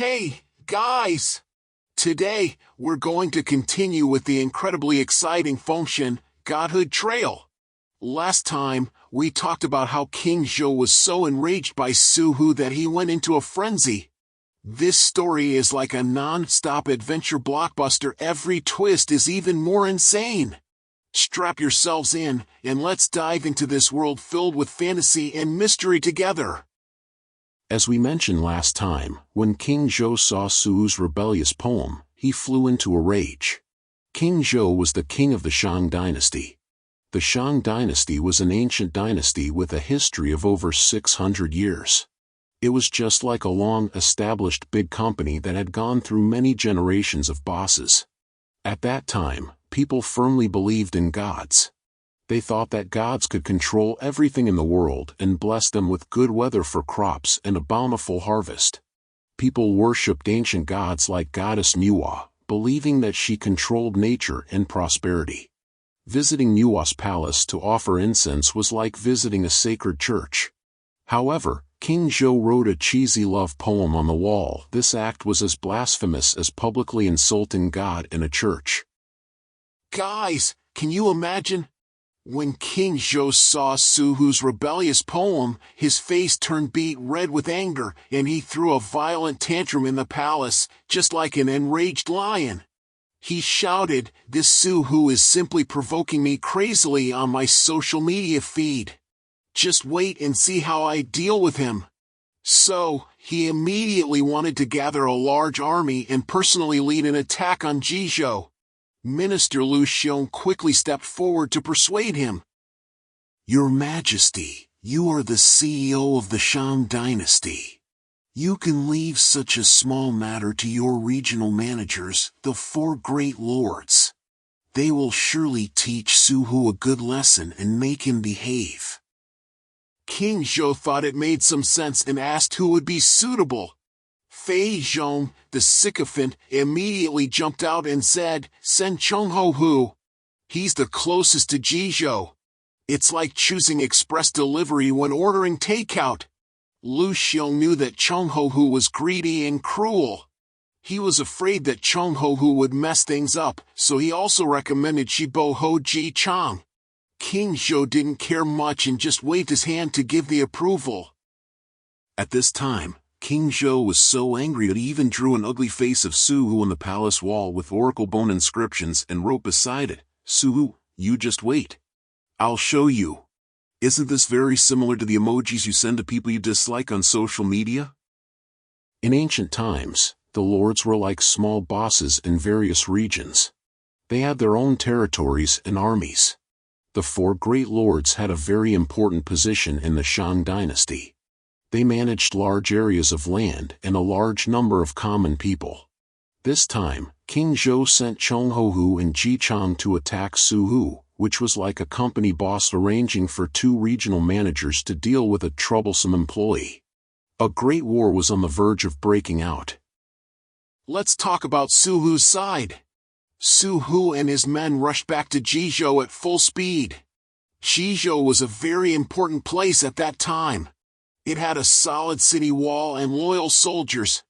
Hey, guys! Today, we're going to continue with the incredibly exciting Fengshen, Godhood Trail. Last time, we talked about how King Zhou was so enraged by Su Hu that he went into a frenzy. This story is like a non-stop adventure blockbuster. Every twist is even more insane. Strap yourselves in, and let's dive into this world filled with fantasy and mystery together. As we mentioned last time, when King Zhou saw Su Hu's rebellious poem, he flew into a rage. King Zhou was the king of the Shang dynasty. The Shang dynasty was an ancient dynasty with a history of over 600 years. It was just like a long-established big company that had gone through many generations of bosses. At that time, people firmly believed in gods. They thought that gods could control everything in the world and bless them with good weather for crops and a bountiful harvest. People worshipped ancient gods like Goddess Nuwa, believing that she controlled nature and prosperity. Visiting Nuwa's palace to offer incense was like visiting a sacred church. However, King Zhou wrote a cheesy love poem on the wall. This act was as blasphemous as publicly insulting God in a church. Guys, can you imagine? When King Zhou saw Su Hu's rebellious poem, his face turned beet red with anger, and he threw a violent tantrum in the palace, just like an enraged lion. He shouted, "This Su Hu is simply provoking me crazily on my social media feed. Just wait and see how I deal with him." So, he immediately wanted to gather a large army and personally lead an attack on Jizhou. Minister Lu Xiong quickly stepped forward to persuade him. "Your Majesty, you are the CEO of the Shang dynasty. You can leave such a small matter to your regional managers, the four great lords. They will surely teach Su Hu a good lesson and make him behave." King Zhou thought it made some sense and asked who would be suitable. Fengshen, the sycophant, immediately jumped out and said, "Send Chong Houhu. He's the closest to Jizhou. It's like choosing express delivery when ordering takeout." Lu Xiong knew that Chong Houhu was greedy and cruel. He was afraid that Chong Houhu would mess things up, so he also recommended Shibo Ho Ji Chang. King Zhou didn't care much and just waved his hand to give the approval. At this time, King Zhou was so angry that he even drew an ugly face of Su Hu on the palace wall with oracle bone inscriptions and wrote beside it, "Su Hu, you just wait. I'll show you." Isn't this very similar to the emojis you send to people you dislike on social media? In ancient times, the lords were like small bosses in various regions. They had their own territories and armies. The four great lords had a very important position in the Shang dynasty. They managed large areas of land and a large number of common people. This time, King Zhou sent Chong Houhu and Ji Chang to attack Su Hu, which was like a company boss arranging for two regional managers to deal with a troublesome employee. A great war was on the verge of breaking out. Let's talk about Su Hu's side. Su Hu and his men rushed back to Jizhou at full speed. Jizhou was a very important place at that time. It had a solid city wall and loyal soldiers.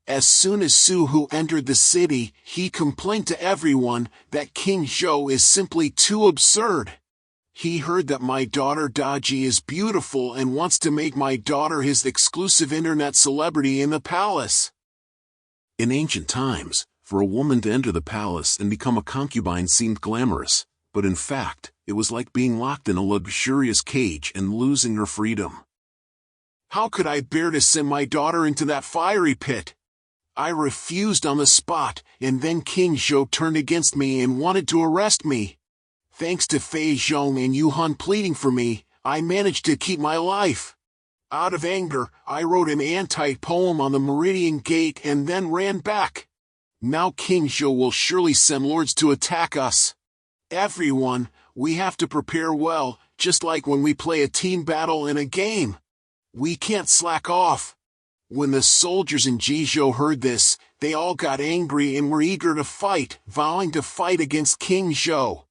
As soon as Su Hu entered the city, he complained to everyone that King Zhou is simply too absurd. He heard that my daughter Daji is beautiful and wants to make my daughter his exclusive internet celebrity in the palace. In ancient times, for a woman to enter the palace and become a concubine seemed glamorous, but in fact, it was like being locked in a luxurious cage and losing her freedom. How could I bear to send my daughter into that fiery pit? I refused on the spot, and then King Zhou turned against me and wanted to arrest me. Thanks to Fengshen and Yuhan pleading for me, I managed to keep my life. Out of anger, I wrote an anti-poem on the Meridian Gate and then ran back. Now King Zhou will surely send lords to attack us. Everyone, we have to prepare well, just like when we play a team battle in a game. We can't slack off. When the soldiers in Jizhou heard this, they all got angry and were eager to fight, vowing to fight against King Zhou.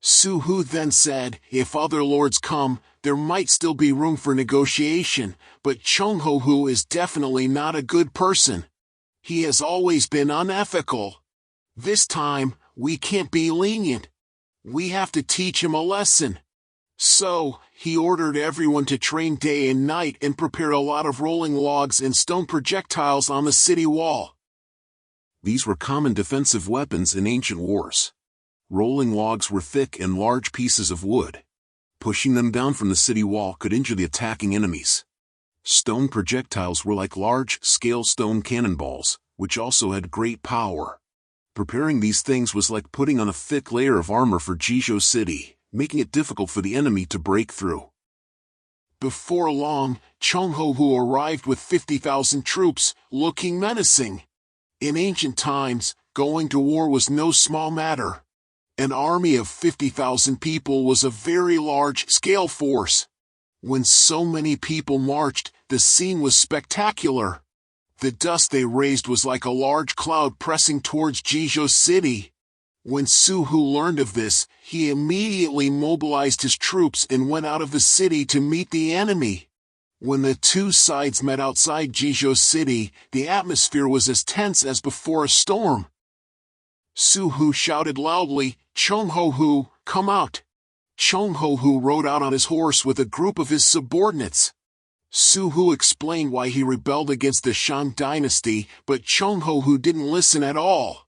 Su Hu then said, "If other lords come, there might still be room for negotiation, but Chong Houhu is definitely not a good person. He has always been unethical. This time, we can't be lenient. We have to teach him a lesson. So, he ordered everyone to train day and night and prepare a lot of rolling logs and stone projectiles on the city wall. These were common defensive weapons in ancient wars. Rolling logs were thick and large pieces of wood. Pushing them down from the city wall could injure the attacking enemies. Stone projectiles were like large-scale stone cannonballs, which also had great power. Preparing these things was like putting on a thick layer of armor for Jizhou City, making it difficult for the enemy to break through. Before long, Chong Houhu arrived with 50,000 troops, looking menacing. In ancient times, going to war was no small matter. An army of 50,000 people was a very large-scale force. When so many people marched, the scene was spectacular. The dust they raised was like a large cloud pressing towards Jizhou City. When Su Hu learned of this, he immediately mobilized his troops and went out of the city to meet the enemy. When the two sides met outside Jizhou City, the atmosphere was as tense as before a storm. Su Hu shouted loudly, "Chong Houhu, come out!" Chong Houhu rode out on his horse with a group of his subordinates. Su Hu explained why he rebelled against the Shang dynasty, but Chong Houhu didn't listen at all.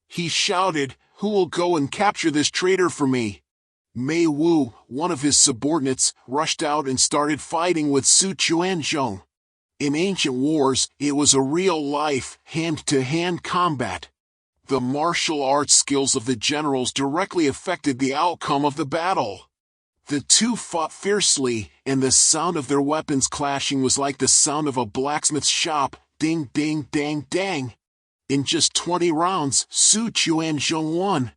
He shouted, "Who will go and capture this traitor for me?" Mei Wu, one of his subordinates, rushed out and started fighting with Su Quanzhong. In ancient wars, it was a real-life, hand-to-hand combat. The martial arts skills of the generals directly affected the outcome of the battle. The two fought fiercely, and the sound of their weapons clashing was like the sound of a blacksmith's shop, ding ding dang dang. In just 20 rounds, Su Quanzhong won.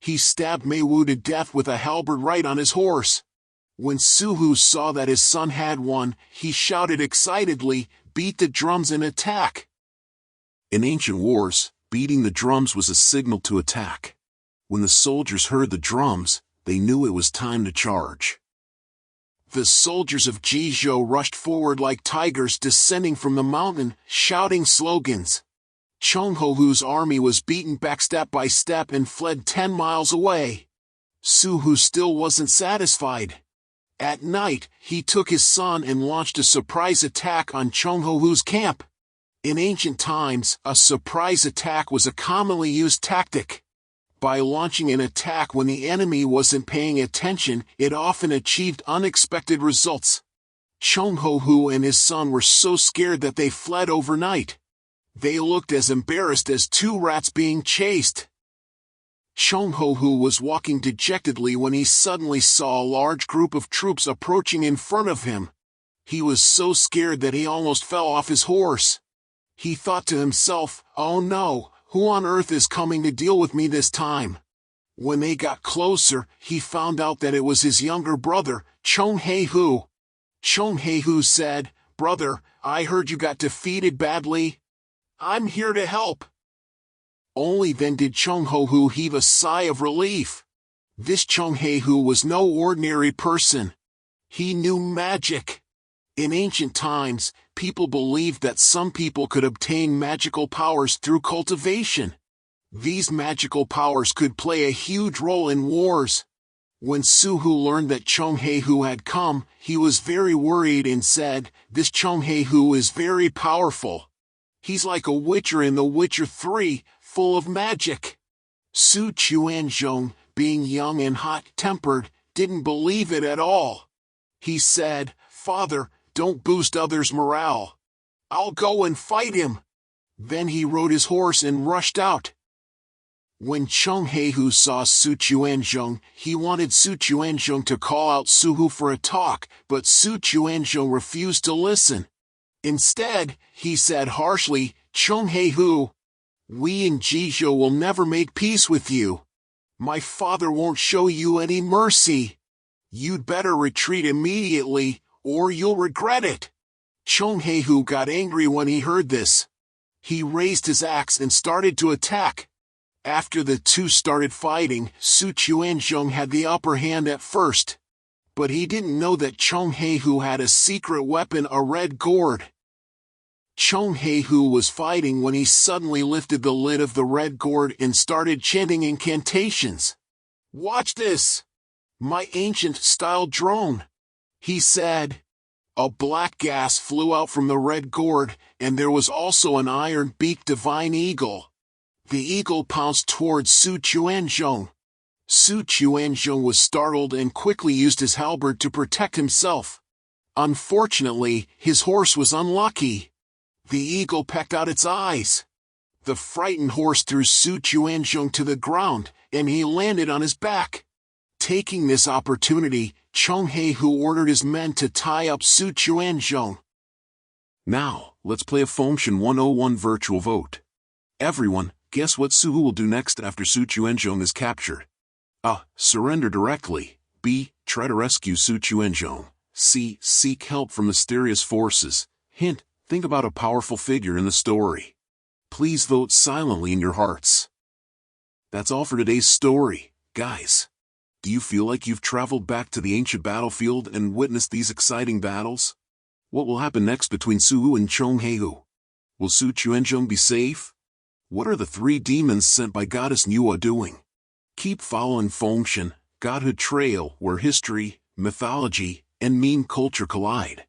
He stabbed Mei Wu to death with a halberd right on his horse. When Su Hu saw that his son had won, he shouted excitedly, "Beat the drums and attack!" In ancient wars, beating the drums was a signal to attack. When the soldiers heard the drums, they knew it was time to charge. The soldiers of Jizhou rushed forward like tigers descending from the mountain, shouting slogans. Chong Houhu's army was beaten back step by step and fled 10 miles away. Su Hu still wasn't satisfied. At night, he took his son and launched a surprise attack on Chong Houhu's camp. In ancient times, a surprise attack was a commonly used tactic. By launching an attack when the enemy wasn't paying attention, it often achieved unexpected results. Chong Houhu and his son were so scared that they fled overnight. They looked as embarrassed as two rats being chased. Chong Houhu was walking dejectedly when he suddenly saw a large group of troops approaching in front of him. He was so scared that he almost fell off his horse. He thought to himself, "Oh no, who on earth is coming to deal with me this time?" When they got closer, he found out that it was his younger brother, Chong Heihu. Chong Heihu said, "Brother, I heard you got defeated badly. I'm here to help." Only then did Chong Houhu heave a sigh of relief. This Chong Heihu was no ordinary person. He knew magic. In ancient times, people believed that some people could obtain magical powers through cultivation. These magical powers could play a huge role in wars. When Su Hu learned that Chong Heihu had come, he was very worried and said, "This Chong Heihu is very powerful. He's like a witcher in The Witcher 3, full of magic." Su Quanzhong, being young and hot-tempered, didn't believe it at all. He said, "Father, don't boost others' morale. I'll go and fight him." Then he rode his horse and rushed out. When Chong Heihu saw Su Quanzhong, he wanted Su Quanzhong to call out Su Hu for a talk, but Su Quanzhong refused to listen. Instead, he said harshly, "Chong Heihu, we in Jizhou will never make peace with you. My father won't show you any mercy. You'd better retreat immediately, or you'll regret it." Chong Heihu got angry when he heard this. He raised his axe and started to attack. After the two started fighting, Su Quanzhong had the upper hand at first. But he didn't know that Chong Heihu had a secret weapon, a red gourd. Chong Heihu was fighting when he suddenly lifted the lid of the red gourd and started chanting incantations. "Watch this! My ancient-style drone," he said. A black gas flew out from the red gourd, and there was also an iron-beaked divine eagle. The eagle pounced towards Su Quanzhong. Su Quanzhong was startled and quickly used his halberd to protect himself. Unfortunately, his horse was unlucky. The eagle pecked out its eyes. The frightened horse threw Su Quanzhong to the ground, and he landed on his back. Taking this opportunity, Chong Heihu ordered his men to tie up Su Quanzhong. Now, let's play a Fengshen 101 virtual vote. Everyone, guess what Su Hu will do next after Su Quanzhong is captured? A. Surrender directly. B. Try to rescue Su Quanzhong. C. Seek help from mysterious forces. Hint, think about a powerful figure in the story. Please vote silently in your hearts. That's all for today's story, guys. Do you feel like you've traveled back to the ancient battlefield and witnessed these exciting battles? What will happen next between Su Hu and Chong Heihu? Will Su Quanzhong be safe? What are the three demons sent by Goddess Nuwa doing? Keep following Fengshen, Godhood Trail, where history, mythology, and meme culture collide.